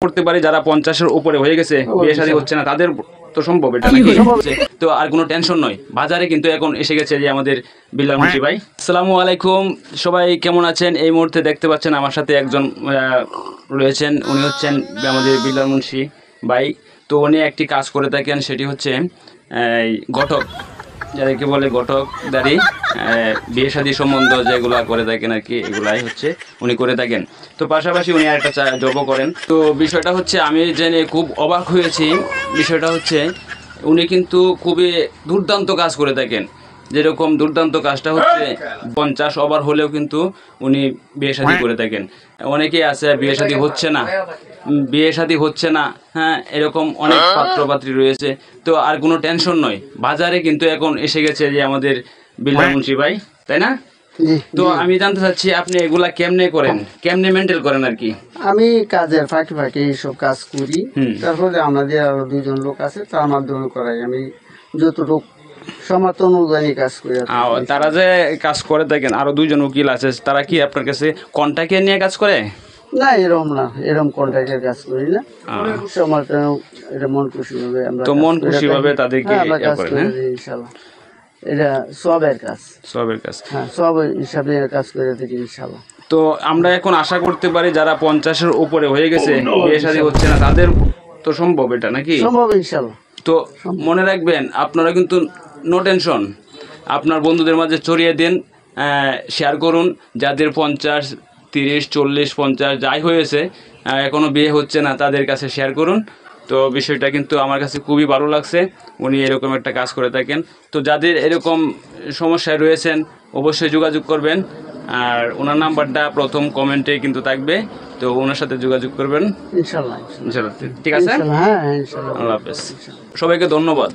করতে পারি যারা 50-এর উপরে হয়ে গেছে, বিয়ে শাদী হচ্ছে না, তাদের তো সম্ভব এটা নাকি? তো আর কোনো টেনশন নয়, বাজারে কিন্তু এখন এসে গেছে যে আমাদের বিল্লাল মুন্সি ভাই। আসসালামু আলাইকুম, সবাই কেমন আছেন? এই মুহূর্তে দেখতে পাচ্ছেন আমার সাথে একজন রয়েছেন, উনি হচ্ছেন আমাদের বিল্লাল মুন্সি ভাই। তো উনি একটি কাজ করে থাকেন, সেটি হচ্ছে ঘটক, যাদেরকে বলে ঘটকদারি, বিয়ে শাদী সম্বন্ধ যেগুলা করে থাকেন আর কি, এগুলাই হচ্ছে উনি করে থাকেন। তো পাশাপাশি উনি আরেকটা জবও করেন। তো বিষয়টা হচ্ছে আমি জেনে খুব অবাক হয়েছি, বিষয়টা হচ্ছে উনি কিন্তু খুবই দুর্দান্ত কাজ করে থাকেন। যেরকম দুর্দান্ত কাজটা হচ্ছে 50 ওভার হলেও কিন্তু উনি বিয়ে শাদী করে থাকেন। অনেকেই আছে বিয়ে শাদী হচ্ছে না, হ্যাঁ, এরকম অনেক পাত্রপাত্রী রয়েছে। তো আর কোনো টেনশন নয়, বাজারে কিন্তু এখন এসে গেছে যে আমাদের বিল্লাল মুন্সি ভাই, তাই না? তো আমি জানতে চাচ্ছি আপনি এগুলা কেমনে করেন, কেমনে মেনটেন করেন আর কি? আমি কাজের ফাঁকে ফাঁকে এইসব কাজ করি, তারপরে আমাদের আরো 2জন লোক আছে, তার মাধ্যমে করাই। আমি যতটুকু সমর্থন অনুযায়ী কাজ করি। তারা যে কাজ করে থাকেন, আরো 2জন উকিল আছে, তারা কি আপনার কাছে কন্ট্রাক্টে নিয়ে কাজ করে? না, এরকম না, এরকম কন্ট্রাক্টের কাজ করি না। সমর্থন, এটা মন খুশি ভাবে আমরা, তো মন খুশি ভাবে তাদেরকে কাজ করি ইনশাআল্লাহ। এটা সবের কাজ, হ্যাঁ, সব হিসাবে কাজ করে থাকি ইনশাআল্লাহ। তো আমরা এখন আশা করতে পারি যারা 50-এর উপরে হয়ে গেছে, বিয়ে শাদী হচ্ছে না, তাদের তো সম্ভব এটা নাকি? সম্ভব ইনশাআল্লাহ। তো মনে রাখবেন, আপনারা কিন্তু নো টেনশন, আপনার বন্ধুদের মাঝে ছড়িয়ে দিন, শেয়ার করুন। যাদের 50, 30, 40, 50 যাই হয়েছে, এখনও বিয়ে হচ্ছে না, তাদের কাছে শেয়ার করুন। তো বিষয়টা কিন্তু আমার কাছে খুবই ভালো লাগছে, উনি এরকম একটা কাজ করে থাকেন। তো যাদের এরকম সমস্যায় রয়েছেন অবশ্যই যোগাযোগ করবেন, আর ওনার নাম্বারটা প্রথম কমেন্টে কিন্তু থাকবে, তো ওনার সাথে যোগাযোগ করবেন ইনশাআল্লাহ। ঠিক আছে? হ্যাঁ, ইনশাআল্লাহ। আল্লাহ হাফেজ, সবাইকে ধন্যবাদ।